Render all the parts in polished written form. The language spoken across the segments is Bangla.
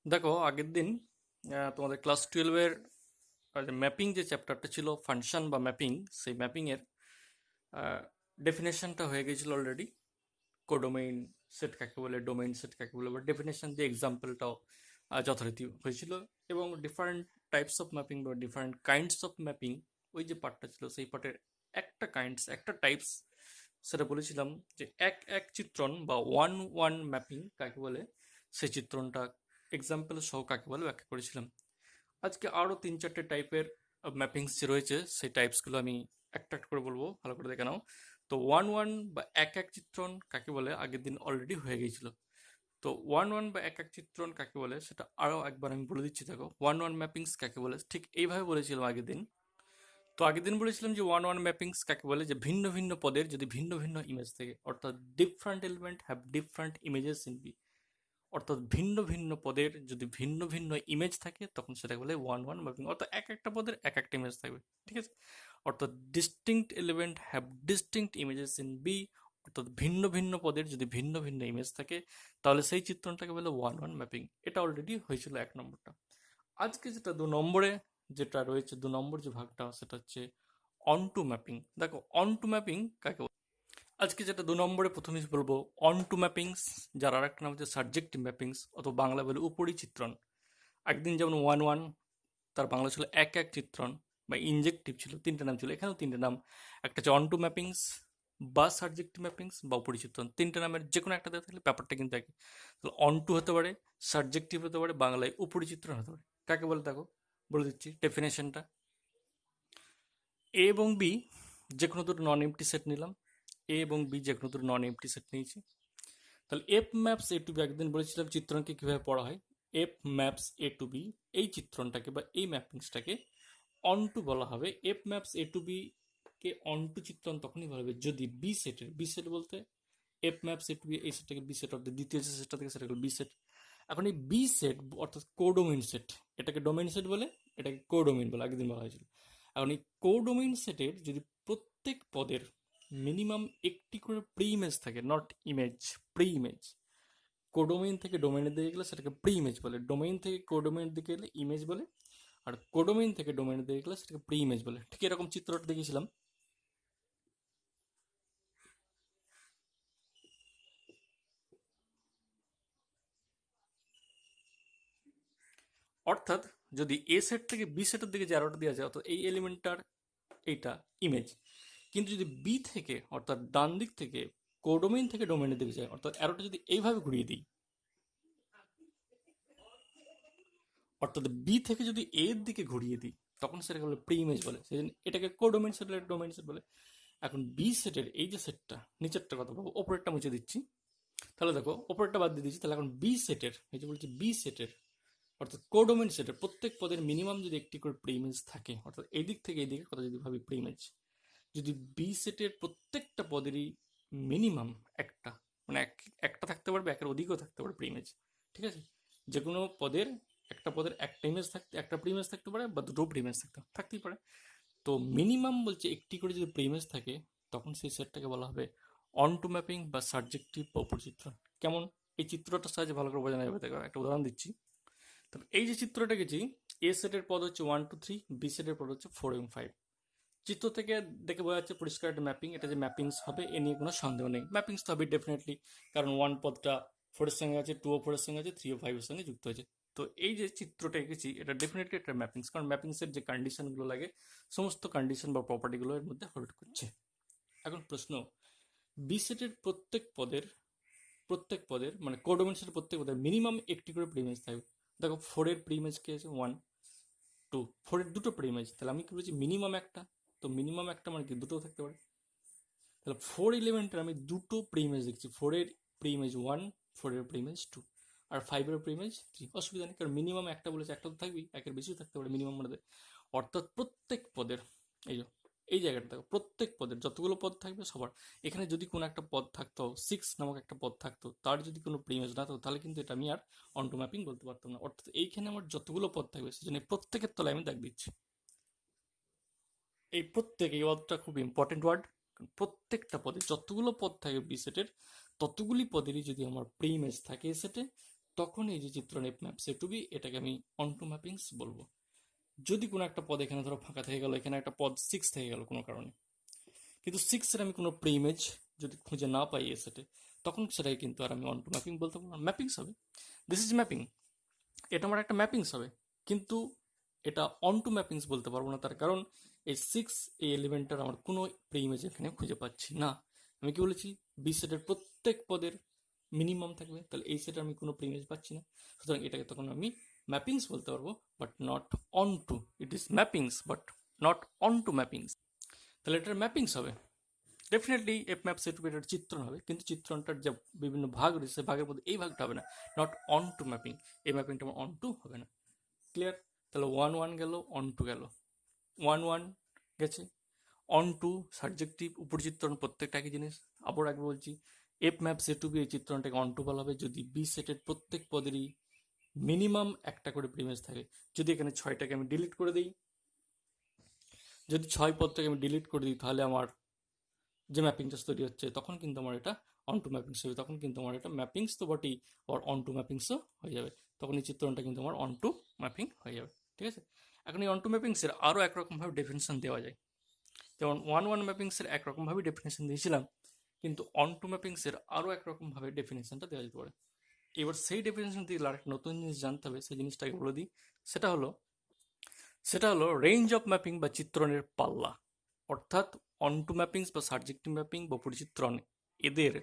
দেখো আগের দিন তোমাদের ক্লাস 12-এর ম্যাপিং যে চ্যাপ্টারটা ছিল ফাংশন বা ম্যাপিং, সেই ম্যাপিংয়ের ডেফিনেশনটা হয়ে গেছিল অলরেডি। কোডোমেইন সেট কাকে বলে, ডোমেইন সেট কাকে বলে, বা ডেফিনেশন দিয়ে এক্সাম্পলটাও যথারীতি হয়েছিল। এবং ডিফারেন্ট টাইপস অফ ম্যাপিং বা ডিফারেন্ট কাইন্ডস অফ ম্যাপিং, ওই যে পার্টটা ছিল সেই পার্টের একটা টাইপস সেটা বলেছিলাম যে এক এক চিত্রণ বা ওয়ান ওয়ান ম্যাপিং কাকে বলে, সেই চিত্রণটা এক্সাম্পল সহ কাকে বলে ব্যাখ্যা করেছিলাম। আজকে আরও 3-4টে টাইপের ম্যাপিংস যে রয়েছে সেই টাইপসগুলো আমি একটা একটা করে বলবো, ভালো করে দেখে নাও। তো ওয়ান ওয়ান বা এক এক চিত্রণ কাকে বলে আগের দিন অলরেডি হয়ে গিয়েছিল। তো ওয়ান ওয়ান বা এক এক চিত্রণ কাকে বলে সেটা আরও একবার আমি বলে দিচ্ছি। দেখো, ওয়ান ওয়ান ম্যাপিংস কাকে বলে ঠিক এইভাবে বলেছিলাম আগের দিন। তো আগের দিন বলেছিলাম যে ওয়ান ওয়ান ম্যাপিংস কাকে বলে, যে ভিন্ন ভিন্ন পদের যদি ভিন্ন ভিন্ন ইমেজ থাকে, অর্থাৎ different element have different images in B, অর্থাৎ ভিন্ন ভিন্ন পদের যদি ভিন্ন ভিন্ন ইমেজ থাকে তখন সেটাকে বলে ওয়ান ওয়ান ম্যাপিং, অর্থাৎ এক একটা পদের এক একটা ইমেজ থাকবে। ঠিক আছে, অর্থাৎ distinct element have distinct images in B, অর্থাৎ ভিন্ন ভিন্ন পদের যদি ভিন্ন ভিন্ন ইমেজ থাকে তাহলে সেই চিত্রণটাকে বলে ওয়ান ওয়ান ম্যাপিং। এটা অলরেডি হয়েছিল 1 নম্বরটা। আজকে যেটা 2 নম্বরে যেটা রয়েছে, 2 নম্বর যে ভাগটা সেটা হচ্ছে অন টু ম্যাপিং। দেখো, অন টু ম্যাপিং কাকে বলে? আজকে যেটা 2 নম্বরে প্রথমে বলবো অন টু ম্যাপিংস, যার আর একটা নাম হচ্ছে সাবজেক্টিভ ম্যাপিংস, অথবা বাংলা বলে উপরি চিত্রণ। একদিন যেমন ওয়ান ওয়ান, তার বাংলা ছিল এক এক চিত্রণ, বা ইনজেক্টিভ ছিল, 3টে নাম ছিল, এখানেও 3টে নাম। একটা হচ্ছে অন টু ম্যাপিংস বা সাবজেক্টিভ ম্যাপিংস বা উপরি চিত্রণ, 3টে নামের যে কোনো একটা দেওয়া থাকলে ব্যাপারটা কিন্তু একই। তাহলে অন টু হতে পারে, সাবজেক্টিভ হতে পারে, বাংলায় উপরি চিত্রণ হতে পারে। কাকে বলে দেখো, বলে দিচ্ছি ডেফিনেশনটা। এ এবং বি যে কোনো দুটো নন এমটি সেট নিলাম, এ এবং বি যে কোনো দুটো নন এমটি সেট নিয়েছি। তাহলে f maps A to B, একদিন বলেছিলাম চিত্রণকে কীভাবে পড়া হয়। F maps A to B, এই চিত্রণটাকে বা এই ম্যাপিংসটাকে অন টু বলা হবে। F maps A to B কে অন টু চিত্রণ তখনই বলা হবে যদি বি সেট বলতে f maps A to B, এই সেটটাকে বি সেট, অর্থাৎ দ্বিতীয় যে সেটটা থেকে সেটাকে বি সেট। এখন এই বি সেট অর্থাৎ কোডোমেইন সেট, এটাকে ডোমেইন সেট বলে, এটাকে কোডোমেইন বলে আগের দিন বলা হয়েছিল। এখন এই কোডোমেইন সেটের যদি প্রত্যেক পদের মিনিমাম একটি করে প্রি ইমেজ থাকে, not image, pre image. Codomain থেকে ডোমেইনের দিকে গেলে সেটাকে প্রি ইমেজ বলে, ডোমেইন থেকে কোডোমেইনের দিকে গেলে ইমেজ বলে, আর কোডোমেইন থেকে ডোমেইনের দিকে গেলে সেটাকে প্রি ইমেজ বলে। ঠিক এরকম চিত্রটা দেখেছিলাম। অর্থাৎ যদি এ সেট থেকে বি সেটের দিকে যে অ্যারোটা দেওয়া যায়, অর্থাৎ এই এলিমেন্টটার এইটা ইমেজ, কিন্তু যদি বি থেকে অর্থাৎ ডান দিক থেকে কোডোমেইন থেকে ডোমেইনের দিকে যায়, অর্থাৎ অ্যারোটা যদি এইভাবে ঘুরিয়ে দিই, অর্থাৎ বি থেকে যদি এর দিকে ঘুরিয়ে দিই, তখন সেটাকে বলে প্রি ইমেজ বলে। সেই জন্য এটাকে কোডোমেইন সেট, ডোমেইন সেট বলে। এখন বি সেটের এই যে সেটটা, নিচেরটা কথা বলবো, ওপরেরটা মুছে দিচ্ছি। তাহলে দেখো, ওপরেরটা বাদ দিয়ে দিচ্ছি। তাহলে এখন বি সেটের, এই যে বলছি বি সেটের অর্থাৎ কোডোমেইন সেটের প্রত্যেক পদের মিনিমাম যদি একটি করে প্রি ইমেজ থাকে, অর্থাৎ এই দিক থেকে এই দিকের কথা যদি ভাবি প্রি ইমেজ, যদি বি সেটের প্রত্যেকটা পদেরই মিনিমাম একটা, মানে একটা থাকতে পারবে, একের অধিকও থাকতে পারে প্রি ইমেজ। ঠিক আছে, যে কোনো পদের একটা পদের একটা ইমেজ থাকতে, একটা প্রি ইমেজ থাকতে পারে, বা দুটো প্রি ইমেজ থাকতেই পারে। তো মিনিমাম বলছে একটি করে যদি প্রি ইমেজ থাকে, তখন সেই সেটটাকে বলা হবে অন টু ম্যাপিং বা সাবজেক্টিভ বা উপচিত্র। কেমন, এই চিত্রটার সাহায্যে ভালো করে বোঝানো যাবে। দেখো একটা উদাহরণ দিচ্ছি। তবে এই যে চিত্রটা গেছি, এ সেটের পদ হচ্ছে 1 2 3, বি সেটের পদ হচ্ছে 4 এবং 5। চিত্র থেকে দেখে বোঝা যাচ্ছে পরিষ্কার একটা ম্যাপিং, এটা যে ম্যাপিংস হবে এ নিয়ে কোনো সন্দেহ নেই। ম্যাপিংস তো হবে ডেফিনেটলি, কারণ ওয়ান পদটা 4-এর সঙ্গে আছে, 2 ও 4-এর সঙ্গে আছে, 3 ও 5-এর সঙ্গে যুক্ত হয়েছে। তো এই যে চিত্রটা এঁকেছি এটা ডেফিনেটলি একটা ম্যাপিংস, কারণ ম্যাপিংসের যে কন্ডিশনগুলো লাগে সমস্ত কন্ডিশন বা প্রপার্টিগুলো এর মধ্যে হোল্ড করছে। এখন প্রশ্ন, বি সেটের প্রত্যেক পদের মানে কোডোমেন সেটের প্রত্যেক পদের মিনিমাম একটি করে প্রিমেজ থাকবে। দেখো 4-এর প্রিমেজ কে আছে 1 2, 4-এর দুটো প্রিমেজ, তাহলে আমি কি বলছি মিনিমাম একটা। তো মিনিমাম একটা মানে কি দুটো থাকতে পারে। তাহলে 4 এলিমেন্টের আমি দুটো প্রিমেজ দেখছি, 4-এর প্রিমেজ 1, 4-এর প্রিমেজ 2, আর 5-এর প্রিমেজ 3। অসুবিধা নেই, কারণ মিনিমাম একটা বলেছে, একটা তো থাকবেই, একের বেশিও থাকতে পারে মিনিমাম মানে। অর্থাৎ প্রত্যেক পদের, এই যে এই জায়গাটা দেখো, প্রত্যেক পদের যতগুলো পদ থাকবে সবার, এখানে যদি কোনো একটা পদ থাকতো 6 নামক একটা পদ থাকতো, তার যদি কোনো প্রিমেজ না থাকতো, তাহলে কিন্তু এটা আমি আর অন্টো ম্যাপিং বলতে পারতাম না। অর্থাৎ এইখানে আমার যতগুলো পদ থাকবে সেজন্য প্রত্যেকের তলায় আমি দাগ দিচ্ছি। এই প্রত্যেক, এই ওয়ার্ডটা খুব ইম্পর্টেন্ট ওয়ার্ড। প্রত্যেকটা পদে যতগুলো পদ থাকে বি সেটের, ততগুলি পদেরই যদি আমার প্রি ইমেজ থাকে এ সেটে, তখন এই যে চিত্রণ F maps A to B, এটাকে আমি অনটু ম্যাপিংস বলবো। যদি কোনো একটা পদ এখানে ধরো ফাঁকা থেকে গেল, এখানে একটা পদ 6 থেকে গেল কোনো কারণে, কিন্তু 6 এর আমি কোনো প্রি ইমেজ যদি খুঁজে না পাই এ সেটে, তখন সেটাকে কিন্তু আর আমি অনটু ম্যাপিং বলতে পারবো না, ম্যাপিংস হবে। দিস ইজ ম্যাপিং, এটা আমার একটা ম্যাপিংস হবে, কিন্তু এটা অনটু ম্যাপিংস বলতে পারবো না। তার কারণ এই 6 এই এলিমেন্টটার আমার কোনো প্রি ইমেজ এখানে খুঁজে পাচ্ছি না। আমি কি বলেছি, বি সেটের প্রত্যেক পদের মিনিমাম থাকবে, তাহলে এই সেটে আমি কোনো প্রি ইমেজ পাচ্ছি না, সুতরাং এটাকে তখন আমি ম্যাপিংস বলতে পারবো, but not onto. It is mappings but not onto mappings. তাহলে এটার ম্যাপিংস হবে ডেফিনেটলি এফ ম্যাপ সেট এটার চিত্রণ হবে, কিন্তু চিত্রণটার যে বিভিন্ন ভাগ রয়েছে ভাগের মধ্যে এই ভাগটা হবে না, নট অন টু ম্যাপিং। এই ম্যাপিংটা আমার অন টু হবে না। ক্লিয়ার? তাহলে 1 1 গেল, অন টু গেল, 1 1 গেছে, অন টু সাবজেক্টিভ উপর চিত্রণ প্রত্যেকটা একই জিনিস। আবার একবার বলছি, F map set to B এই চিত্রণটাকে অন টু বলা হবে যদি বি সেটের প্রত্যেক পদেরই মিনিমাম একটা করে প্রিমেজ থাকে। যদি এখানে 6টাকে আমি ডিলিট করে দিই, যদি 6 পদটাকে আমি ডিলিট করে দিই, তাহলে আমার যে ম্যাপিংটা তৈরি হচ্ছে তখন কিন্তু আমার এটা অন টু ম্যাপিংস হবে, তখন কিন্তু আমার এটা ম্যাপিংস তো বটেই, আবার অন টু ম্যাপিংসও হয়ে যাবে, তখন এই চিত্রণটা কিন্তু আমার অন টু ম্যাপিং হয়ে যাবে। ঠিক আছে? এখন এই অন টু ম্যাপিংসের আরও একরকমভাবে ডেফিনেশন দেওয়া যায়, যেমন 1 1 ম্যাপিংসের একরকমভাবে ডেফিনেশন দিয়েছিলাম, কিন্তু অন টু ম্যাপিংসের আরও একরকমভাবে ডেফিনেশনটা দেওয়া যেতে পারে। এবার সেই ডেফিনেশন দিয়ে আরেকটা নতুন জিনিস জানতে হবে, সেই জিনিসটাকে বলে দিই। সেটা হলো সেটা হলো রেঞ্জ অফ ম্যাপিং বা চিত্রণের পাল্লা। অর্থাৎ অনটু ম্যাপিংস বা সাবজেক্টিভ ম্যাপিং বা পরিচিত্রণ, এদের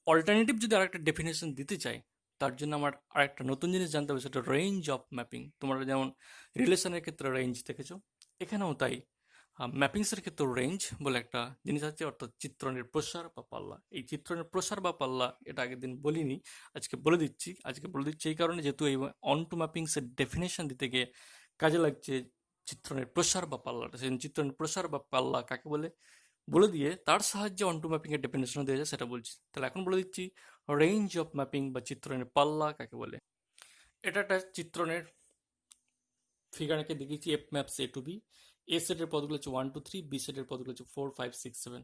অল্টারনেটিভ যদি আরেকটা ডেফিনেশন দিতে চাই, তার জন্য আমার আরেকটা নতুন জিনিস জানতে হবে, সেটা রেঞ্জ অফ ম্যাপিং। তোমরা যেমন রিলেশনের ক্ষেত্রে রেঞ্জ দেখেছো, এখানেও তাই ম্যাপিংসের ক্ষেত্রে রেঞ্জ বলে একটা জিনিস আছে, অর্থাৎ চিত্রণের প্রসার বা পাল্লা। এই চিত্রণের প্রসার বা পাল্লা এটা আগের দিন বলিনি, আজকে বলে দিচ্ছি। আজকে বলে দিচ্ছি এই কারণে, যেহেতু এই অন টু ম্যাপিংসের ডেফিনেশন দিতে গিয়ে কাজে লাগছে চিত্রণের প্রসার বা পাল্লাটা। সেই চিত্রণের প্রসার বা পাল্লা কাকে বলে বলে দিয়ে তার সাহায্যে অন টু ম্যাপিং এর ডেফিনেশন দেওয়া যায় সেটা বলছি। তাহলে এখন বলে দিচ্ছি রেঞ্জ অফ ম্যাপিং বা চিত্রণের পাল্লা কাকে বলে। এটা একটা চিত্রণের ফিগার এঁকে দেখিয়েছি F maps A to B. এ সেটের পদগুলো হচ্ছে 1 2 3, বি সেটের পদগুলো হচ্ছে 4 5 6 7।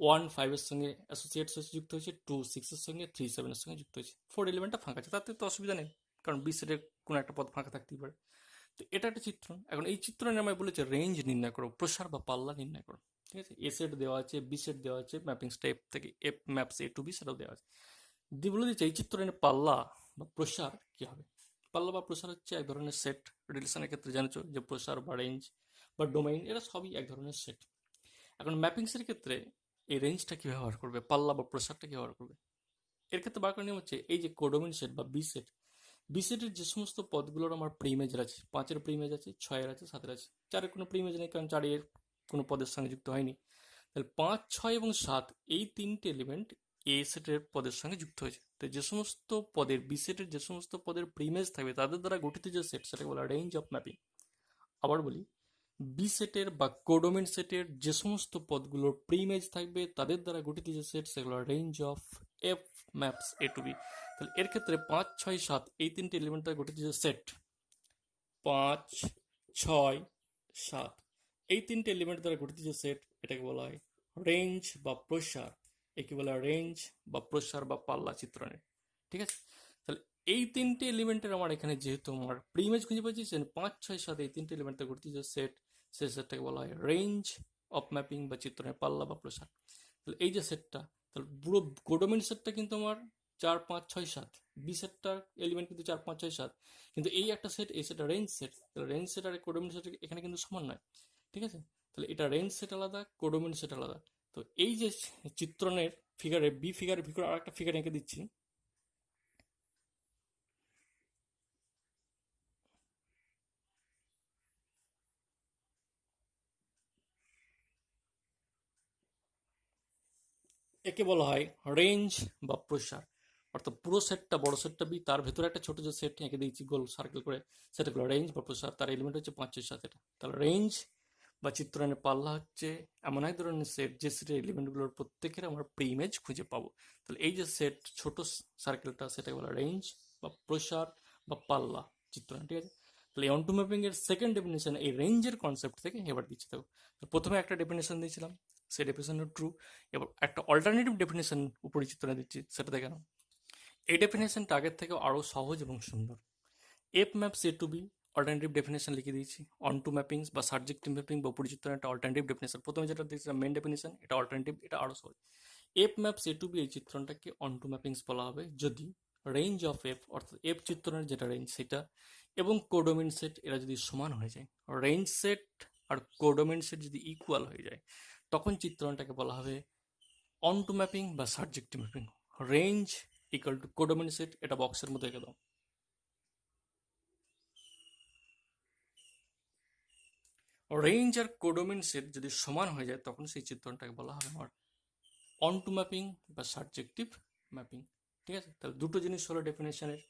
1 5 এর সঙ্গে অ্যাসোসিয়েটস যুক্ত হয়েছে, 2 6 এর সঙ্গে, 3 7 এর সঙ্গে যুক্ত হয়েছে, 4 এলিমেন্টটা ফাঁকা আছে, তাতে তো অসুবিধা নেই, কারণ বি সেটের কোনো একটা পদ ফাঁকা থাকতেই পারে। তো এটা একটা চিত্রণ। এখন এই চিত্রণে আমায় বলেছে রেঞ্জ নির্ণয় করো, প্রসার বা পাল্লা নির্ণয় করো। ঠিক আছে? এ সেট দেওয়া আছে, বি সেট দেওয়া আছে, ম্যাপিং স্টেপ থেকে F maps A to B সেটাও দেওয়া আছে। দিয়ে বলে দিচ্ছে এই চিত্রণের পাল্লা বা প্রসার কি হবে। পাল্লা বা প্রসার হচ্ছে এক ধরনের সেট। রিলেশনের ক্ষেত্রে জানছো যে প্রসার বা রেঞ্জ বা ডোমেইন এরা সবই এক ধরনের সেট। এখন ম্যাপিংসের ক্ষেত্রে এই রেঞ্জটা কি ব্যবহার করবে, পাল্লা বা প্রসারটা কি ব্যবহার করবে, এর ক্ষেত্রে বার করার নিয়ম হচ্ছে এই যে কোডোমিন সেট বা বি সেট। বি সেটের যে সমস্ত পদগুলোর আমার প্রিমেজের আছে, 5-এর প্রিমেজ আছে, 6-এর আছে, 7-এর আছে, 4-এর কোনো প্রিমেজ নেই কারণ 4-এর কোনো পদের সঙ্গে যুক্ত হয়নি। তাহলে 5 6 এবং 7 এই তিনটে এলিমেন্ট এ সেটের পদের সঙ্গে যুক্ত হয়েছে। তো যে সমস্ত পদের বি সেটের যে সমস্ত পদের প্রিমেজ থাকবে তাদের দ্বারা গঠিত যে সেট, সেটাকে বলা রেঞ্জ অফ ম্যাপিং। আবার বলি, বি সেটের বা কোডোমেন সেটের যে সমস্ত পদগুলোর প্রিমেজ থাকবে তাদের দ্বারা গঠিত যে সেট, সেগুলো range of F maps A to B. তাহলে এর ক্ষেত্রে 5 6 7 এই তিনটে এলিমেন্ট দ্বারা গঠিত যে সেট, 5 6 7 এই তিনটে এলিমেন্ট দ্বারা গঠিত যে সেট, এটাকে বলা হয় রেঞ্জ বা প্রসার। একে বলা হয় রেঞ্জ বা প্রসার বা পাল্লা চিত্রণের। ঠিক আছে? তাহলে এই তিনটে এলিমেন্টের আমার এখানে যেহেতু আমার প্রিমেজ খুঁজে পাচ্ছি, 5 6 7 এই তিনটে এলিমেন্ট দ্বারা গঠিত যে সেট, সেই সেটটাকে বলা হয় রেঞ্জ অফ ম্যাপিং বা চিত্রণের পাল্লা বা প্রসার। তাহলে এই যে সেটটা, তাহলে পুরো কোডোমিন সেটটা কিন্তু আমার 4 5 6 7, বি সেটটার এলিমেন্ট কিন্তু 4 5 6 7, কিন্তু এই একটা সেট, এই সেটটা রেঞ্জ সেট। তাহলে রেঞ্জ সেট আর কোডোমিন সেট এখানে কিন্তু সমান নয়। ঠিক আছে? তাহলে এটা রেঞ্জ সেট আলাদা, কোডোমিন সেট আলাদা। তো এই যে চিত্রণের ফিগারে বি ফিগারের ভিতরে আর একটা ফিগার এঁকে দিচ্ছি। একে বলা হয় রেঞ্জ বা প্রসার। অর্থাৎ পুরো সেটটা, বড় সেটটা বি, তার ভেতরে একটা ছোট যে সেট এঁকে দিয়েছি গোল সার্কেল করে, সেটা হলো রেঞ্জ বা প্রসার। তার এলিমেন্ট হচ্ছে 5 6 7 এটা। তাহলে রেঞ্জ বা চিত্রণের পাল্লা হচ্ছে এমন এক ধরনের সেট যে সেটের এলিমেন্টগুলোর প্রত্যেকের আমরা প্রিমেজ খুঁজে পাবো। তাহলে এই যে সেট ছোট সার্কেলটা, সেটাকে বলা রেঞ্জ বা প্রসার বা পাল্লা চিত্রণ। ঠিক আছে? তাহলে অন টু ম্যাপিং এর সেকেন্ড ডেফিনেশন এই রেঞ্জের কনসেপ্ট থেকে এবার দিচ্ছি। দেখো, প্রথমে একটা ডেফিনেশন দিয়েছিলাম, সেই ডেফিনেশন ট্রু। এবার একটা অল্টারনেটিভ ডেফিনেশন উপরে চিত্রণে দিচ্ছি, সেটা দেখে নাও। এই ডেফিনেশনটা আগের থেকে আরও সহজ এবং সুন্দর। F maps A to B alternative definition লিখে দিয়েছি। অন টু ম্যাপিংস বা সাবজেক্টিভ ম্যাপিং বা পরিচিত একটা অল্টারনেটিভ ডেফিনেশন, প্রথমে যেটা দিয়েছিলাম মেন ডেফিনেশন, এটা অল্টারনেটিভ, এটা আরও সহজ। F maps A to B এই চিত্রণটাকে অন টু ম্যাপিংস বলা হবে যদি রেঞ্জ অফ এফ, অর্থাৎ এফ চিত্রণের যেটা রেঞ্জ সেটা, এবং কোডোমিন সেট এরা যদি সমান হয়ে যায়, রেঞ্জ সেট আর কোডোমিন সেট যদি ইকুয়াল হয়ে যায়, তখন চিত্রণটাকে বলা হবে অন টু ম্যাপিং বা surjective mapping. Range equal to codomain set, এটা বক্সের মধ্যে রেখে দাও। রেঞ্জ আর কোডোমিন সেট যদি সমান হয়ে যায়, তখন সেই চিত্রণটাকে বলা হবে আমার অন টু ম্যাপিং বা সাবজেক্টিভ ম্যাপিং। ঠিক আছে, তাহলে দুটো জিনিস হলো ডেফিনেশনের,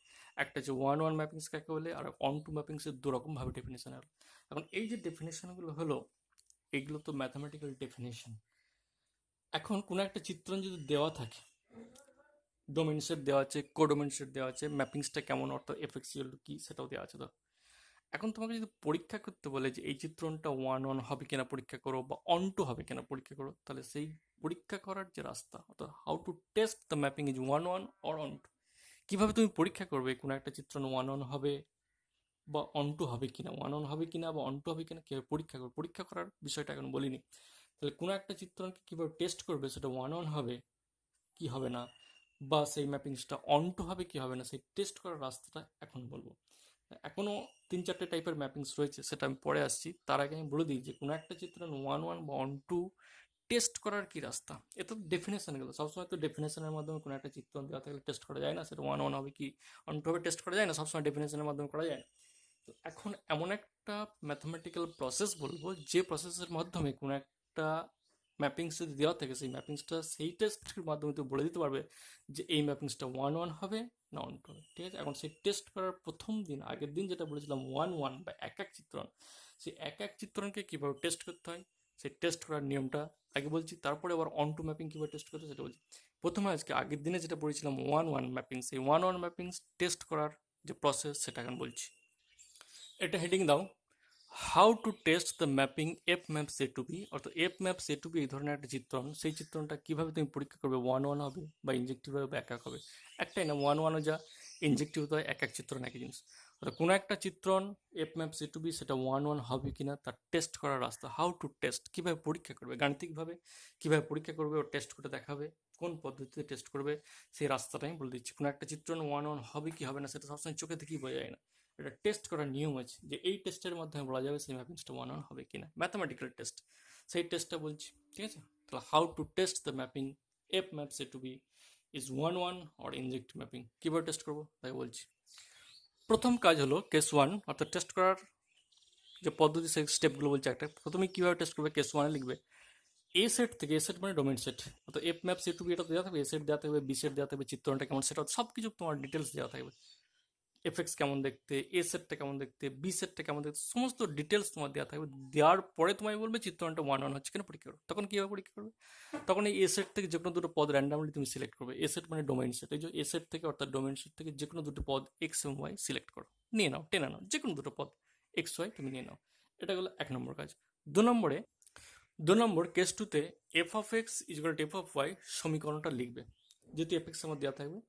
একটা হচ্ছে ওয়ান ওয়ান ম্যাপিংস কাকে বলে, আর অন টু ম্যাপিংসের দুরকমভাবে ডেফিনেশন হলো। এখন এই যে ডেফিনেশনগুলো হলো, এগুলো তো ম্যাথামেটিক্যাল ডেফিনেশন। এখন কোনো একটা চিত্রণ যদি দেওয়া থাকে, ডোমেন সেট দেওয়া আছে, কোডোমেন সেট দেওয়া আছে, ম্যাপিংসটা কেমন, অর্থাৎ এফএক্সিএল কি সেটাও দেওয়া আছে। তো এখন তোমাকে যদি পরীক্ষা করতে বলে যে এই চিত্রণটা ওয়ান ওয়ান হবে কিনা পরীক্ষা করো, বা অন টু হবে কিনা পরীক্ষা করো, তাহলে সেই পরীক্ষা করার যে রাস্তা, অর্থাৎ how to test the mapping is one one or onto, কীভাবে তুমি পরীক্ষা করবে কোনো একটা চিত্রণ ওয়ান ওয়ান হবে বা অন টু হবে কিনা, ওয়ান ওয়ান হবে কিনা বা অন টু হবে কিনা, কীভাবে পরীক্ষা করবে, পরীক্ষা করার বিষয়টা এখন বলিনি। তাহলে কোনো একটা চিত্রণকে কীভাবে টেস্ট করবে, সেটা ওয়ান ওয়ান হবে কি হবে না, বা সেই ম্যাপিংসটা অন টু হবে কি হবে না, সেই টেস্ট করার রাস্তাটা এখন বলবো। এখনও 3-4টে টাইপের ম্যাপিংস রয়েছে, সেটা আমি পরে আসছি। তার আগে আমি বলে দিই যে কোনো একটা চিত্রণ ওয়ান ওয়ান বা অন টু টেস্ট করার কি রাস্তা। এ তো ডেফিনেশন গেলো, সবসময় তো ডেফিনেশনের মাধ্যমে কোনো একটা চিত্রণ দেওয়া থাকলে টেস্ট করা যায় না, সেটা ওয়ান ওয়ান হবে কি অন টু হবে টেস্ট করা যায় না, সবসময় ডেফিনেশনের মাধ্যমে করা যায় না। তো এখন এমন একটা ম্যাথমেটিক্যাল প্রসেস বলবো, যে প্রসেসের মাধ্যমে কোনো একটা ম্যাপিংস যদি দেওয়া থাকে, সেই ম্যাপিংসটা সেই টেস্টের মাধ্যমে তুমি বলে দিতে পারবে যে এই ম্যাপিংসটা ওয়ান ওয়ান হবে না অন টু হবে। ঠিক আছে, এখন সেই টেস্ট করার প্রথম দিন, আগের দিন যেটা বলেছিলাম ওয়ান ওয়ান বা এক এক চিত্রণ, সেই এক এক চিত্রণকে কীভাবে টেস্ট করতে হয়, সেই টেস্ট করার নিয়মটা আগে বলছি, তারপরে আবার অন টু ম্যাপিং কীভাবে টেস্ট করতে সেটা বলছি। প্রথমে আজকে আগের দিনে যেটা পড়েছিলাম ওয়ান ওয়ান ম্যাপিং, সেই ওয়ান ওয়ান ম্যাপিংস টেস্ট করার যে প্রসেস সেটা এখন বলছি। এটা হেডিং দাও, how to test the mapping F maps A to B, অর্থাৎ F maps A to B এই ধরনের একটা চিত্রণ, সেই চিত্রণটা কীভাবে তুমি পরীক্ষা করবে, ওয়ান ওয়ান হবে বা ইনজেক্টিভ হবে বা এক এক হবে। একটাই না, ওয়ান ওয়ানও যা, ইনজেক্টিভ তো এক এক চিত্রণ একই জিনিস। অর্থাৎ কোনো একটা চিত্রণ F maps A to B সেটা ওয়ান ওয়ান হবে কিনা তার টেস্ট করার রাস্তা, হাউ টু টেস্ট, কীভাবে পরীক্ষা করবে, গাণিতিকভাবে কীভাবে পরীক্ষা করবে ও টেস্ট করে দেখাবে, কোন পদ্ধতিতে টেস্ট করবে, সেই রাস্তাটা আমি বলে দিচ্ছি। কোনো একটা চিত্রণ ওয়ান ওয়ান হবে কি হবে না সেটা সবসময় চোখে দেখেই বোঝা যায় না, এটা টেস্ট করার নিয়ম আছে, যে এই টেস্টের মাধ্যমে বলা যাবে সেই ম্যাপিংসটা ওয়ান ওয়ান হবে কিনা, ম্যাথামেটিক্যাল টেস্ট, সেই টেস্টটা বলছি। ঠিক আছে, তাহলে how to test the mapping F maps A to B is one one or injective mapping, কীভাবে টেস্ট করবো তাই বলছি। প্রথম কাজ হলো কেস ওয়ান, অর্থাৎ টেস্ট করার যে পদ্ধতি সেই স্টেপগুলো বলছে। একটা, প্রথমে কীভাবে টেস্ট করবে, কেস ওয়ানে লিখবে এ সেট থেকে, এ সেট মানে ডোমেন সেট, অর্থাৎ F maps A to B এটা দেওয়া থাকবে, এ সেট দেওয়া থাকবে, বি সেট দেওয়া থাকবে, চিত্রণটা কেমন সেটা সব কিছু তোমার ডিটেলস দেওয়া থাকবে, এফেক্টস কেমন দেখতে, এ সেটটা কেমন দেখতে, বি সেটটা কেমন দেখতে, সমস্ত ডিটেলস তোমার দেওয়া থাকবে। দেওয়ার পরে তোমায় বলবে চিত্রণটা ওয়ান ওয়ান হচ্ছে কিনা পরীক্ষা করো। তখন কীভাবে পরীক্ষা করবে, তখন এই এ সেট থেকে যে কোনো দুটো পদ র্যান্ডামলি তুমি সিলেক্ট করবে। এ সেট মানে ডোমেইন সেট, এই যে এ সেট থেকে অর্থাৎ ডোমেইন সেট থেকে যে কোনো দুটো পদ এক্স এবং ওয়াই সিলেক্ট করো, নিয়ে নাও, টেনে নাও, যে কোনো দুটো পদ এক্স ওয়াই তুমি নিয়ে নাও। এটা হলো এক নম্বর কাজ। দু নম্বর কেস টুতে F of X equal to F of Y সমীকরণটা লিখবে, যেহেতু এফ এক্স আমার দেওয়া থাকবে।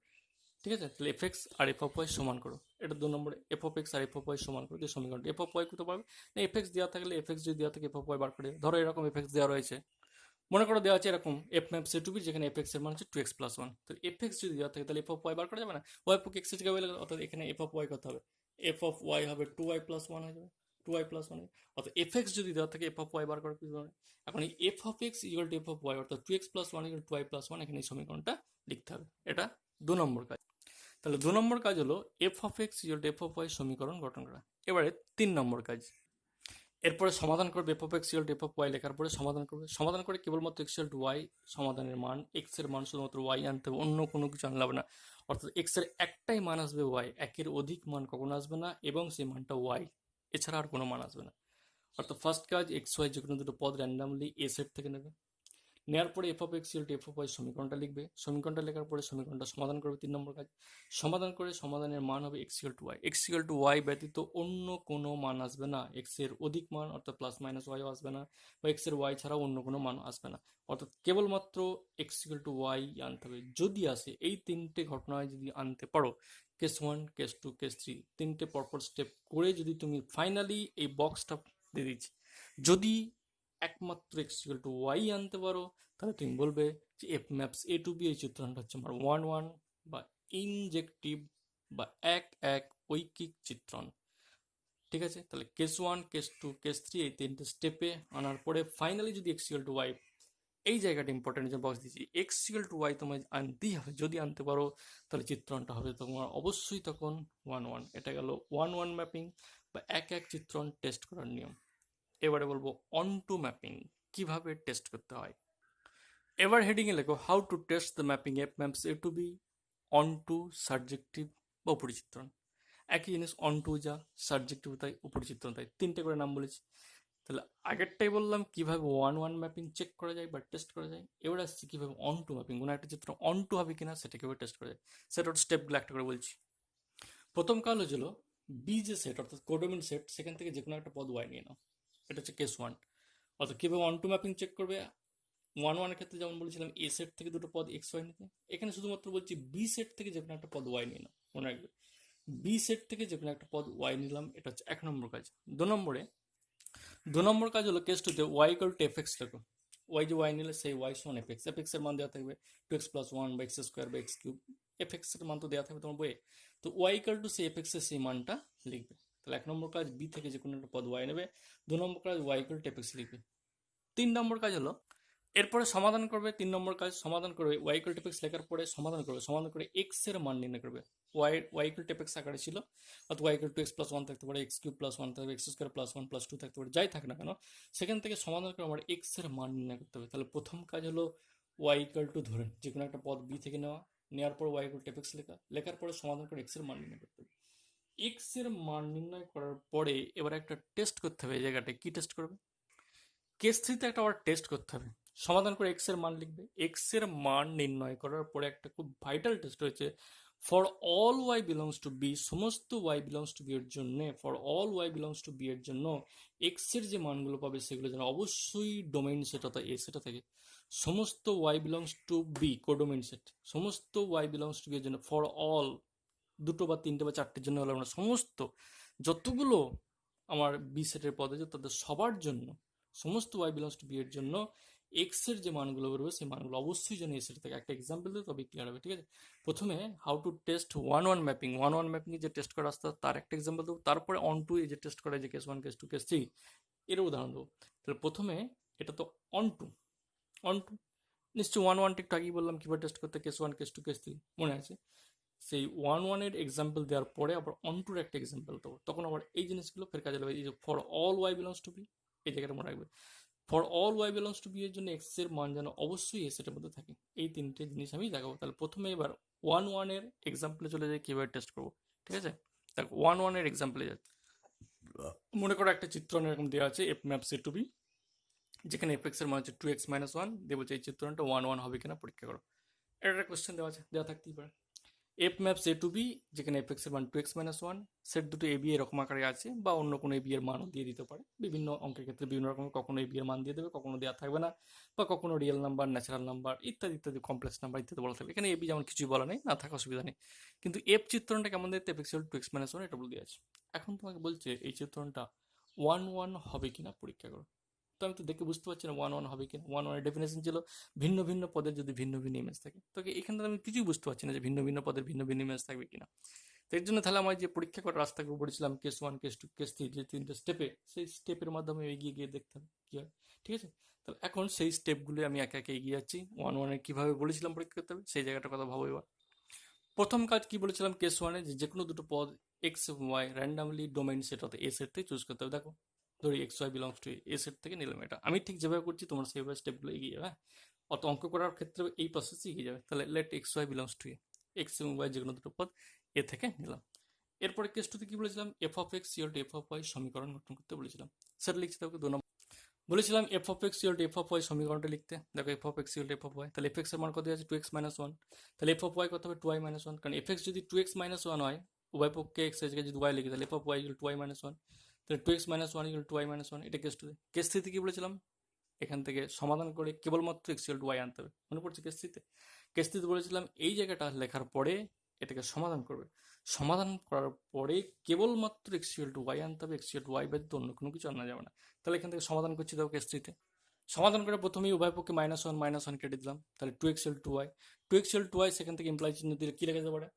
ঠিক আছে, তাহলে এফ এক্স আর এফ অফ ওয়াই সমান করো, এটা 2 নম্বরে এফ অফ এক্স আর এফ অফ ওয়াই সমান করো, যে সমীকরণটা এফ অফ ওয়াই কোথাও পাবে না, এফ এক্স দেওয়া থাকলে এফ এক্স যদি দেওয়া থাকে এফ অফ ওয়াই বার করে, ধরো এরকম এফ এক্স দেওয়া রয়েছে, মনে করো দেওয়া আছে এরকম F maps A to B, যেখানে এফ এক্স এর মান হচ্ছে 2x+1, তো এফ এক্স যদি দেওয়া থাকে তাহলে এফ অফ ওয়াই বার করা যাবে না, ওয়াই পক্ষে এক্স থেকে ওয়াই, অর্থাৎ এখানে এফ অফ ওয়াই কত হবে, এফ অফ ওয়াই হবে 2y+1 হয়ে যাবে, 2y+1, অর্থাৎ এফ এক্স যদি দেওয়া থাকে এফ অফ ওয়াই বার করার কিছু মানে। এখন এই F of X equal to F of Y, অর্থাৎ 2x+1 ইকুয়াল 2y+1, এখানে এই সমীকরণটা লিখতে হবে। এটা 2 নম্বর কাজ। তাহলে 2 নম্বর কাজ হলো F of X equal to F of Y সমীকরণ গঠন করা। এবারে 3 নম্বর কাজ, এরপরে সমাধান করবে, F of X equal to F of Y লেখার পরে সমাধান করবে, সমাধান করে কেবলমাত্র এক্স ইকুয়াল টু ওয়াই সমাধানের মান, এক্স এর মান শুধুমাত্র ওয়াই আনতে হবে, অন্য কোনো কিছু আনলে হবে না। অর্থাৎ এক্স এর একটাই মান আসবে ওয়াই, একের অধিক মান কখনো আসবে না, এবং সেই মানটা ওয়াই, এছাড়া আর কোনো মান আসবে না। অর্থাৎ ফার্স্ট কাজ, এক্স ওয়াই যে কোনো দুটো পদ র্যান্ডামলি এ সেট থেকে নেবে, নেওয়ার পরে F of X equal to F of Y সমীকরণটা লিখবে, সমীকরণটা লেখার পরে সমীকরণটা সমাধান করবে 3 নম্বর কাজ। সমাধান করে সমাধানের মান হবে X equal to Y. X equal to Y ব্যতীত অন্য কোনো মান আসবে না, এক্স এর অধিক মান অর্থাৎ প্লাস মাইনাস ওয়াইও আসবে না, বা এক্স এর ওয়াই ছাড়াও অন্য কোনো মান আসবে না, অর্থাৎ কেবলমাত্র এক্স ইকুয়াল টু ওয়াই আনতে হবে। যদি আসে এই 3টে ঘটনায় যদি আনতে পারো, কেস 1 কেস 2 কেস 3 3টে পরপর স্টেপ করে যদি তুমি ফাইনালি এই বক্সটা দিয়ে দিচ্ছি, যদি একমাত্র এক্স ইকুয়াল টু ওয়াই আনতে পারো, তাহলে তুমি বলবে যে F maps A to B এই চিত্রণটা হচ্ছে আমার 1-1 বা ইনজেক্টিভ বা এক এক ঐকিক চিত্রণ। ঠিক আছে, তাহলে কেস 1 কেস 2 কেস 3 এই 3টে স্টেপে আনার পরে ফাইনালি যদি এক্স ইকুয়াল টু ওয়াই, এই জায়গাটা ইম্পর্টেন্ট যে বক্স দিচ্ছি, এক্স ইকুয়াল টু ওয়াই তোমায় আনতেই হবে। যদি আনতে পারো তাহলে চিত্রণটা হবে তোমার অবশ্যই তখন 1-1। এটা গেল 1-1 ম্যাপিং বা এক এক চিত্রণ টেস্ট করার নিয়ম। এবারে বলবো অন টু ম্যাপিং কিভাবে টেস্ট করতে হয়। এবার হেডিংয়ে লেখো how to test the mapping F maps A to B onto subjective বা উপরিচিত্রণ। একই জিনিস, অন টু যা সাবজেক্টিভ তাই উপরিচিত্রণ তাই, 3টে করে নাম বলেছি। তাহলে আগেরটাই বললাম কিভাবে 1-1 ম্যাপিং চেক করা যায় বা টেস্ট করা যায়। এবার আসছি কিভাবে অন টু ম্যাপিং, কোনো একটা চিত্র অন টু হবে কিনা সেটা কিভাবে টেস্ট করা যায়, সেটা স্টেপগুলো একটা করে বলছি। প্রথম কাজ হলো বি যে সেট অর্থাৎ কোডোমিন সেট, সেখান থেকে যে কোনো একটা পদ ওয়াই নিয়ে নাও। এটা হচ্ছে কেস 1। অর্থাৎ কিভাবে অন টু ম্যাপিং চেক করবে, 1-1 এর ক্ষেত্রে যেমন বলেছিলাম এ সেট থেকে দুটো পদ এক্স ওয়াই নিতে, এখানে শুধুমাত্র বলছি বি সেট থেকে যে কোনো একটা পদ ওয়াই নিয়ে নাও। মনে রাখবে বি সেট থেকে যে কোনো একটা পদ ওয়াই নিলাম, এটা হচ্ছে 1 নম্বর কাজ। 2 নম্বর কাজ হলো কেস টুতে Y equal to F X লেখো। ওয়াই যে ওয়াই নিলে সেই ওয়াই সমান এফ এক্স, এফ এক্স এর মান দেওয়া থাকবে 2x+1 বা এক্স স্কোয়ার বা এক্স কিউব, এফ এক্স এর মান তো দেওয়া থাকবে তোমার বইয়ে। তো ওয়াই ইকুয়াল টু সেই এফ এক্স এর সেই মানটা লিখবে। তাহলে 1 নম্বর কাজ বি থেকে যে কোনো একটা পদ ওয়াই নেবে। 2 নম্বর কাজ Y equal to F X লিখবে। 3 নম্বর কাজ হলো এরপরে সমাধান করবে। 3 নম্বর কাজ সমাধান করবে, ওয়াই ইকুয়াল টু এক্স লেখার পরে সমাধান করবে, সমাধান করে এক্স এর মান নির্ণয় করবে। ওয়াই ইকুয়াল টু এক্স আকারে ছিল, অথবা ওয়াই ইকুয়াল টু এক্স+1 থাকতে পারে, এক্স কিউব প্লাস 1 থাকতে পারে, এক্স স্কোয়ার +1 +2 থাকতে পারে, যাই থাক না কেন সেখান থেকে সমাধান করে আমার এক্স এর মান নির্ণয় করতে হবে। তাহলে প্রথম কাজ হলো ওয়াই ইকুয়াল টু ধরে যে কোনো একটা পদ বি থেকে নেওয়ার পর ওয়াই ইকুয়াল টু এক্স লেখার পরে সমাধান করে এক্স এর মান নির্ণয় করতে হবে। এক্স এর মান নির্ণয় করার পরে এবার একটা টেস্ট করতে হবে। এই জায়গাটায় কি টেস্ট করবে, কেস 3তে একটা আবার টেস্ট করতে হবে। সমাধান করে এক্স এর মান লিখবে। এক্স এর মান নির্ণয় করার পরে একটা খুব ভাইটাল টেস্ট হয়েছে, for all Y belongs to B, সমস্ত ওয়াই বিলংস টু বি এর জন্য, for all Y belongs to B এর জন্য এক্স এর যে মানগুলো পাবে সেগুলো যেন অবশ্যই ডোমেইন সেট অর্থাৎ এ সেটা থাকে। সমস্ত Y belongs to B codomain set, সমস্ত ওয়াই বিলংস টু বি এর জন্য, ফর অল দুটো বা তিনটে বা চারটের জন্য হলো না, সমস্ত যতগুলো আমার বি সেটের পদ আছে তাদের সবার জন্য, সমস্ত ওয়াই বিলংস টু বি এর জন্য এক্স এর যে মানগুলো বেরোবে সেই মানগুলো অবশ্যই যেন এ সেট থেকে। একটা এক্সাম্পল দিলে তবে ক্লিয়ার হবে। ঠিক আছে, প্রথমে how to test 1-1 mapping, 1-1 mapping যে টেস্ট করা রাস্তা তার একটা এক্সাম্পল দেবো, তারপরে অন টু এই যে টেস্ট করা যে কেস 1 কেস 2 কেস 3 এর উদাহরণ দেবো। তাহলে প্রথমে এটা তো অন টু, অন টু নিশ্চয়ই 1-1 একটু আগেই বললাম কিভাবে টেস্ট করতে, কেস 1 কেস 2 কেস 3 মনে আছে। সেই 1-1 এর এক্সাম্পল দেওয়ার পরে আবার অন টুর একটা এক্সাম্পল দেবো, তখন আবার এই জিনিসগুলো ফের কাজে লাগবে। এই যে for all Y belongs to B, এই জায়গাটা মনে রাখবে। For all Y belongs to B এর জন্য এক্স এর মান যেন অবশ্যই এ সেটের মধ্যে থাকে। এই 3টে জিনিস আমি দেখাবো। তাহলে প্রথমে এবার 1-1 এর এক্সাম্পলে চলে যাই কিভাবে টেস্ট করবো। ঠিক আছে, দেখো 1-1 এর এক্সাম্পলে যাচ্ছে। মনে করো একটা চিত্রণ এরকম দেওয়া আছে F maps A to B, যেখানে এফ এক্স এর মান হচ্ছে 2x-1 দিয়ে বলছে এই চিত্রণটা 1-1 হবে কিনা পরীক্ষা করো। এটা একটা কোশ্চেন দেওয়া আছে, দেওয়া থাকতেই পারে। F maps A to B, যেখানে এফ এক্স এর মান 2x-1, সেট দুটো এ বি এরকম আকারে আছে, বা অন্য কোনো এ বি এর মানও দিয়ে দিতে পারে। বিভিন্ন অঙ্কের ক্ষেত্রে বিভিন্ন রকম, কখনো এ বি এর মান দিয়ে দেবে, কখনো দেওয়া থাকবে না, বা কখনো রিয়েল নাম্বার, ন্যাচারাল নাম্বার ইত্যাদি ইত্যাদি, কমপ্লেক্স নাম্বার ইত্যাদি বলা থাকবে। এখানে এ বি যেমন কিছুই বলা নেই, না থাকা অসুবিধা নেই। কিন্তু এফ চিত্রণটা কেমন দেখতে, এফ এক্স 2x-1 এটা বলে দেওয়া আছে। এখন তোমাকে বলছে এই চিত্রণটা 1-1 হবে কিনা পরীক্ষা করো। তো আমি তো দেখে বুঝতে পারছি না 1-1 হবে কিনা। 1-1 এর ডেফিনেশন ছিল ভিন্ন ভিন্ন পদের যদি ভিন্ন ভিন্ন ইমেজ থাকে। তো এখানে আমি কিছুই বুঝতে পারছি না যে ভিন্ন ভিন্ন পদের ভিন্ন ভিন্ন ইমেজ থাকবে কিনা। তো এর জন্য তাহলে আমার যে পরীক্ষা করার রাস্তাগুলো বলেছিলাম কেস 1 কেস 2 কেস 3 যে 3টে স্টেপে, সেই স্টেপের মাধ্যমে এগিয়ে গিয়ে দেখতে হবে কি হয়। ঠিক আছে, তাহলে এখন সেই স্টেপগুলো আমি একে একে এগিয়ে যাচ্ছি। 1-1 এ কিভাবে বলেছিলাম পরীক্ষা করতে হবে সেই জায়গাটার কথা ভাবো এবার। প্রথম কাজ কি বলেছিলাম কেস 1 এ, যে কোনো দুটো পদ এক্স এবং ওয়াই র্যান্ডামলি ডোমেইন সেট অর্থাৎ এ সেট থেকে চুজ করতে হবে। দেখো ধরি X Y belongs to A set থেকে নিলাম, এটা আমি ঠিক যেভাবে করছি তোমরা সেইভাবে স্টেপগুলো এগিয়ে যাবে। হ্যাঁ, অত অঙ্ক করার ক্ষেত্রে এই প্রসেসই এগিয়ে যাবে। তাহলে let X Y belongs to X এবং ওয়াই যে কোনো দুটো পদ এ থেকে নিলাম। এরপরে কেস টুতে কি বলেছিলাম, F of X equal to F of Y সমীকরণ গঠন করতে বলেছিলাম, সেটা লিখছি। দেখো বলেছিলাম F of X equal to F of Y সমীকরণটা লিখতে। দেখো F of X equal to F of Y, তাহলে এফ এক্স এর মান কত আছে 2x মাইনাস 1, তাহলে এফ অফ ওয়াই কত হবে 2y মাইনাস 1, কারণ এফ এক্স যদি 2x মাইনাস 1 হয়, উভয় পক্ষে এক্স এর জায়গায় যদি y লিখি তাহলে F of Y equal to y minus 1, তাহলে 2x minus 1 equal to y minus 1। এটা কেস 2। কেস 3 তে কি বলেছিলাম, এখান থেকে সমাধান করে কেবলমাত্র এক্স ইকুয়াল টু ওয়াই আনতে হবে, মনে পড়ছে কেস 3 তে? কেস 3 তে বলেছিলাম এই জায়গাটা লেখার পরে এটাকে সমাধান করবে, সমাধান করার পরে কেবলমাত্র এক্স ইকুয়াল টু ওয়াই আনতে হবে, এক্স ইকুয়াল টু ওয়াই ব্যতীত অন্য কোনো কিছু আনা যাবে না। তাহলে এখান থেকে সমাধান করছি, দেখো কেস 3 তে সমাধান করে প্রথমেই উভয় পক্ষে মাইনাস ওয়ান কেটে দিলাম, তাহলে 2x equal to Y, 2x equal to Y সেখান থেকে ইমপ্লাই চিহ্ন দিলে কি লেখা যেতে পারে,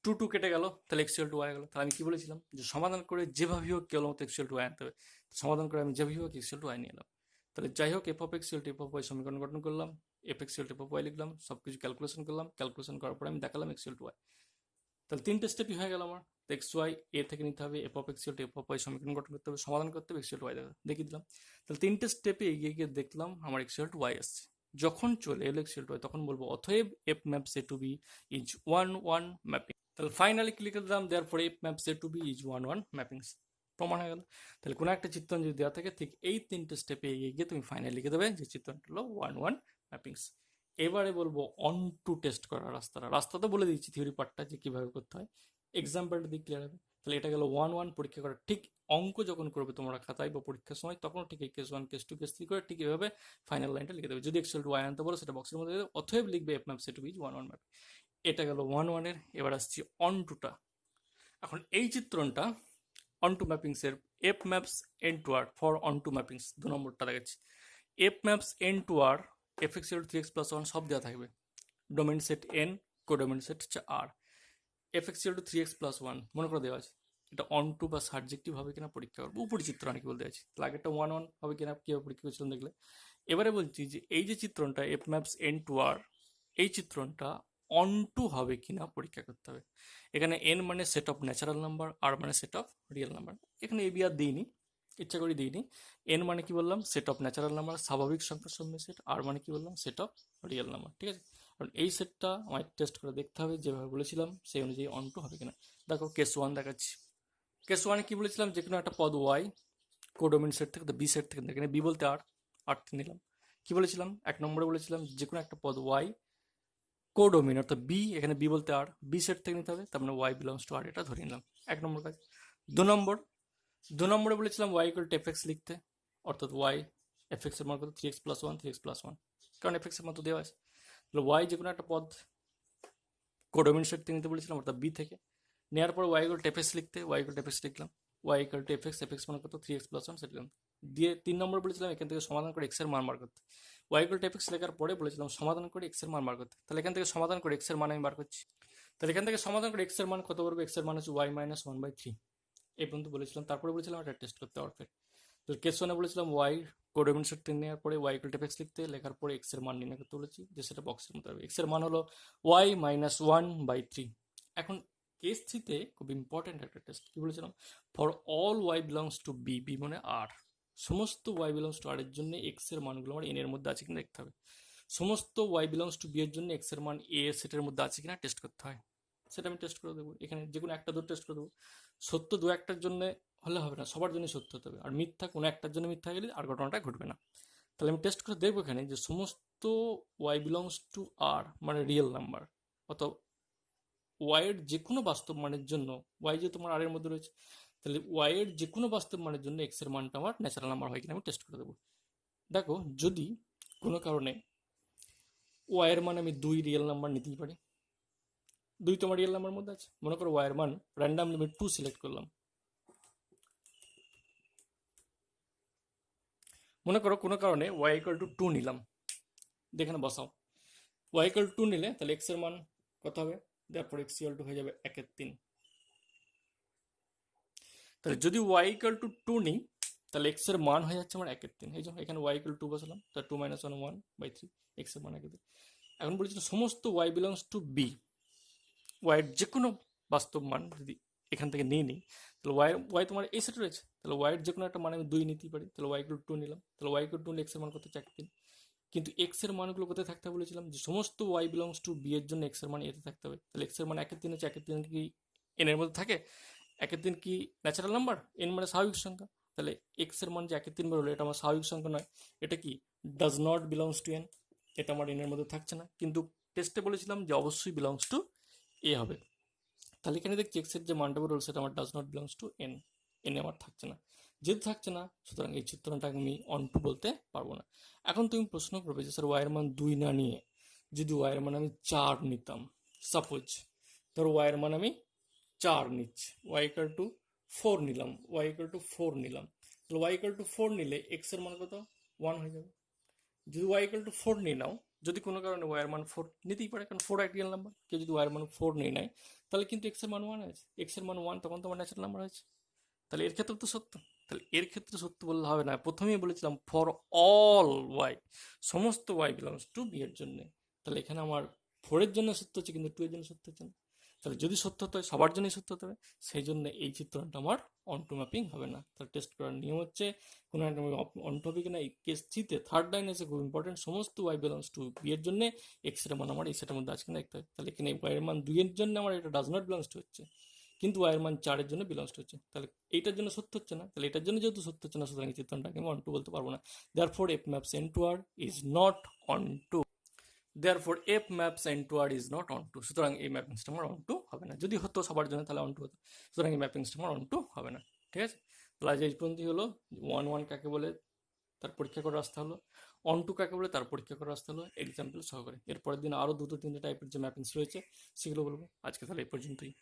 2 কেটে গেল, তাহলে এক্স ইকুয়াল টু ওয়াই গেল। তাহলে আমি কি বলেছিলাম যে সমাধান করে যেভাবেই হোক কেবলমাত্র এক্স ইকুয়াল টু ওয়াই আনতে হবে, সমাধান করে আমি যেভাবেই হোক এক্স ইকুয়াল টু ওয়াই নিয়ে এলাম। তাহলে যাই হোক F of X equal to F of Y সমীকরণ গঠন করলাম, F x equal to F of Y লিখলাম, সব কিছু ক্যালকুলেশন করলাম, ক্যালকুলেশন করার পরে আমি দেখালাম এক্স ইকুয়াল টু ওয়াই। তাহলে 3টে স্টেপই হয়ে গেল আমার। এক্স ওয়াই এ থেকে নিতে হবে, F of X equal to F of Y সমীকরণ গঠন করতে হবে, সমাধান করতে হবে, এক্স ইকুয়াল টু ওয়াই দেখিয়ে দিলাম। তাহলে 3টে স্টেপে এগিয়ে গিয়ে দেখলাম আমার এক্স ইকুয়াল টু ওয়াই আসছে। যখন চলে এলো এক্স ইকুয়াল টু ওয়াই তখন বলবো অতএব F maps A to B is 1 1 mapping. তাহলে ফাইনালি কি লিখে দিলাম, therefore F maps A to B is 1 1 mappings, প্রমাণ হয়ে গেল। তাহলে কোনো একটা চিত্রণ যদি দেওয়া থাকে ঠিক এই 3টে স্টেপে এগিয়ে গিয়ে তুমি ফাইনালি লিখে দেবে যে চিত্রণটা হলো 1 1 ম্যাপিংস। এবারে বলবো অন টু টেস্ট করার রাস্তাটা। রাস্তা তো বলে দিচ্ছি থিওরি পার্টটা যে কিভাবে করতে হয়, এক্সাম্পলটা দিয়ে ক্লিয়ার হবে। তাহলে এটা গেল 1 1 পরীক্ষা করা। ঠিক অঙ্ক যখন করবে তোমরা খাতায় বা পরীক্ষার সময় তখন ঠিক এই কেস 1 কেস 2 কেস 3 করে ঠিক এভাবে ফাইনাল লাইনটা লিখে দেবে। যদি এক্সেল টু ওয়াই আনতে বলো সেটা বক্সের মধ্যে দেবে, অথবা লিখবে এফ ম্যাপ সেট বিজ 1 1 ম্যাপ। এটা গেল 1 1 এর। এবার আসছি অন টুটা। এখন এই চিত্রণটা অন টু ম্যাপিংস এর, f maps N to R for onto mappings 2 নম্বরটা দেখাচ্ছি। F maps N to R, f x equal to 3x plus 1 সব দেওয়া থাকবে, domain set N, codomain set হচ্ছে R. F x equal to 3x plus 1 মনে করে দেওয়া আছে, এটা অন টু বা সাবজেক্টিভ হবে কিনা পরীক্ষা করবো, উপরি চিত্র অনেকে বলতে আছে। তাহলে আগেরটা 1 1 হবে কিনা কীভাবে পরীক্ষা করছিলাম দেখলে। এবারে বলছি যে এই যে চিত্রণটা এফ ম্যাপস এন টু আর, এই চিত্রণটা অন টু হবে কিনা পরীক্ষা করতে হবে। এখানে এন মানে সেট অফ ন্যাচারাল নাম্বার, আর মানে সেট অফ রিয়েল নাম্বার। এখানে এ বি আর দিইনি, ইচ্ছা করে দিইনি। এন মানে কি বললাম, সেট অফ ন্যাচারাল নাম্বার স্বাভাবিক সংখ্যার সময় সেট, আর মানে কি বললাম, সেট অফ রিয়েল নাম্বার। ঠিক আছে, কারণ এই সেটটা আমায় টেস্ট করে দেখতে হবে যেভাবে বলেছিলাম সেই অনুযায়ী অন টু হবে কিনা। দেখো কেস 1 দেখাচ্ছি। কেস 1 কি বলেছিলাম, যে কোনো একটা পদ ওয়াই কোডোমিন সেট থেকে, বি সেট থেকে, এখানে বি বলতে আর, আর নিলাম। কি বলেছিলাম 1 নম্বরে বলেছিলাম যে কোনো একটা পদ ওয়াই কোডোমিন অর্থাৎ বি, এখানে বি বলতে আর, বি সেট থেকে নিতে হবে, তার মানে ওয়াই বিলংস টু আর, এটা ধরে নিলাম 1 নম্বর কাজ। 2 নম্বরে বলেছিলাম Y equal to F x লিখতে, অর্থাৎ ওয়াই এফ এক্স এর মান কত 3x প্লাস 1 3x প্লাস 1, কারণ এফ এক্স এর মান তো দেওয়া আছে। তাহলে ওয়াই যে কোনো একটা পদ কোডোমিন সেট থেকে নিতে বলেছিলাম অর্থাৎ বি থেকে, নেওয়ার পর y equal to F x লিখতে, y equal to F x লিখলাম, y equal to F x মান কত 3x প্লাস 1 সেটা লিখলাম। দিয়ে 3 নম্বর বলেছিলাম এখান থেকে সমাধান করে এক্স এর মান বার করতে, Y equal to F X লেখার পরে বলেছিলাম সমাধান করে এক্স এর মান বার করতে। তাহলে এখান থেকে সমাধান করে এক্স এর মান আমি বার করছি। তাহলে এখান থেকে সমাধান করে এক্স এর মান কত পারবে, এক্স এর মান হচ্ছে ওয়াই মাইনাস 1/3, এই পর্যন্ত বলেছিলাম। তারপরে বলেছিলাম এটা টেস্ট করতে অর্থে। তাহলে কেস 1 বলেছিলাম ওয়াই কোডোমিন সেট নেওয়ার পরে Y equal to F x লিখতে, লেখার পরে এক্স এর মান নির্ণয় করতে বলেছি, যে সেটা বক্সের মধ্যে হবে। এক্স এর মান হলো ওয়াই মাইনাস 1/3। এখন কেস 3 খুব ইম্পর্টেন্ট একটা টেস্ট, কি বলেছিলাম, for all Y belongs to B, B মানে আর, সমস্ত ওয়াই বিলংস টু আর এর জন্য এক্স এর মানগুলো আমার এন এর মধ্যে আছে কিনা দেখতে হবে। সমস্ত ওয়াই বিলংস টু বি এর জন্য এক্স এর মান এ সেটের মধ্যে আছে কিনা টেস্ট করতে হয়, সেটা আমি টেস্ট করে দেবো। এখানে যে কোনো একটা টেস্ট করে দেবো। সত্য দু একটার জন্য হলে হবে না, সবার জন্য সত্য হতে হবে, আর মিথ্যা কোনো একটার জন্য মিথ্যা গেলে আর ঘটনাটা ঘটবে না। তাহলে আমি টেস্ট করে দেখবো এখানে যে সমস্ত ওয়াই বিলংস টু আর মানে রিয়েল নাম্বার, অথবা ওয়াইয়ের যে কোনো বাস্তব মানের জন্য, ওয়াই যে তোমার আর এর মধ্যে রয়েছে, তাহলে ওয়াইয়ের যে কোনো বাস্তব মানের জন্য এক্স এর মানটা আমার ন্যাচারাল নাম্বার হয় কিনা আমি টেস্ট করে দেবো। দেখো যদি কোনো কারণে ওয়াইয়ের মান আমি 2 রিয়েল নাম্বার নিতেই পারি, 2 তোমার রিয়েল নাম্বার মধ্যে আছে, মনে করো ওয়াইয়ের মান র্যান্ডাম লিমিট 2 সিলেক্ট করলাম, মনে করো কোনো কারণে ওয়াই ইকুয়াল টু 2 নিলাম, যেখানে বসাও ওয়াই ইকুয়াল টু 2 নিলে তাহলে এক্স এর মান কত হবে, তারপর এক্স ইকুয়াল টু হয়ে যাবে 1/3। তাহলে যদি ওয়াই ইকুয়াল টু 2 নিই তাহলে এক্স এর মান হয়ে যাচ্ছে আমার 1/3। এই জন্য এখানে ওয়াই ইকুয়াল টু বসালাম, তার 2 - 1 1/3, এক্স এর মান 1/3। এখন বলেছি সমস্ত ওয়াই বিলংস টু বি, ওয়াইয়ের যে কোনো বাস্তব মান যদি এখান থেকে নিয়ে নিই, তাহলে ওয়াই তোমার এই সেট রয়েছে, তাহলে ওয়াইয়ের যে কোনো একটা মান আমি 2 নিতেই পারি, তাহলে ওয়াই ইকুয়াল টু 2 নিলাম, তাহলে ওয়াই ইকুয়াল টু এক্স এর মান কত 1/3। কিন্তু এক্স এর মানগুলো কোথায় থাকতে বলেছিলাম, যে সমস্ত ওয়াই বিলংস টু বি এর জন্য এক্স এর মান এতে থাকতে হবে, তাহলে এক্স এর মান 1/3 হচ্ছে, 1/3 কি এন এর মধ্যে থাকে। একের দিন কি ন্যাচারাল নাম্বার, এন মানে স্বাভাবিক সংখ্যা, তাহলে এক্স এর মান যে একের তিনবার হলো এটা আমার স্বাভাবিক সংখ্যা নয়, এটা কি does not belongs to N, এটা আমার এন এর মধ্যে থাকছে না, কিন্তু টেস্টে বলেছিলাম যে অবশ্যই বিলংস টু এ হবে। তাহলে এখানে দেখছি এক্স এর যে মানটা বেরোলো সেটা আমার does not belongs to N, N আমার থাকছে না, যেহেতু থাকছে না সুতরাং এই চিত্রটা আমি অন টু বলতে পারবো না। এখন তুমি প্রশ্ন করবে যে স্যার ওয়াইয়ের মান 2 না নিয়ে যদি ওয়াইয়ের মান আমি 4 নিতাম, সাপোজ ধরো ওয়াইয়ের মান আমি 4 নিচ্ছি, ওয়াই ইকুয়াল টু 4 নিলাম, ওয়াই ইকুয়াল টু 4 নিলাম, তাহলে ওয়াই ইকুয়াল টু 4 নিলে এক্স এর মান কত 1 হয়ে যাবে। যদি ওয়াই ইকুয়াল টু 4 নিয়ে নাও, যদি কোনো কারণে ওয়াইয়ের মান 4 নিতেই পারে কারণ 4 একটা রিয়েল নাম্বার, কেউ যদি ওয়াইয়ের মান 4 নিয়ে নেয় তাহলে কিন্তু এক্স এর মান 1 আছে, এক্স এর মান 1 তখন তোমার ন্যাচারাল নাম্বার আছে, তাহলে এর ক্ষেত্রে তো সত্য। তাহলে এর ক্ষেত্রে সত্য বললে হবে না, প্রথমেই বলেছিলাম ফর অল ওয়াই, সমস্ত ওয়াই বিলংস টু বি এর জন্য, তাহলে এখানে আমার 4 এর জন্য সত্য হচ্ছে কিন্তু 2 এর জন্য সত্য হচ্ছে না, তাহলে যদি সত্য হতে হয় সবার জন্যই সত্য হতে হবে, সেই জন্য এই চিত্রটা আমার অনটু ম্যাপিং হবে না। তাহলে টেস্ট করার নিয়ম হচ্ছে কোনো একটা অনটু হবে কিনা, এই কেস সিতে থার্ড লাইন আছে খুব ইম্পর্টেন্ট, সমস্ত ওয়াই বিলংস টু বি এর জন্য এক্স এর মান আমার এই সেটের মধ্যে আছে কিনা দেখতে হবে। তাহলে এখানে ওয়াই এর মান 2 এর জন্য আমার এটা ডাজ নট বিলংস টু হচ্ছে, কিন্তু ওয়াই এর মান 4 এর জন্য বিলংস টু হচ্ছে, তাহলে এইটার জন্য সত্য হচ্ছে না, তাহলে এটার জন্য যেহেতু সত্য হচ্ছে না সুতরাং এই চিত্রটাকে আমি অন টু বলতে পারবো না। Therefore F maps N to R is not onto, therefore F maps N to R is not onto, সুতরাং এই ম্যাপিংসটা আমার অন টু হবে না, যদি হতো সবার জন্য তাহলে অন টু হতো, সুতরাং এই ম্যাপিংসটা আমার অন টু হবে না। ঠিক আছে, তাহলে আজ এই পর্যন্তই হলো, ওয়ান ওয়ান কাকে বলে তার পরীক্ষা করে আসতে হলো, অন টু কাকে বলে তার পরীক্ষা করে আসতে হলো এক্সাম্পল সহকারে। এরপরের দিন আরও দুটো তিনটে টাইপের যে ম্যাপিংস রয়েছে সেগুলো বলবো। আজকে তাহলে এই পর্যন্তই।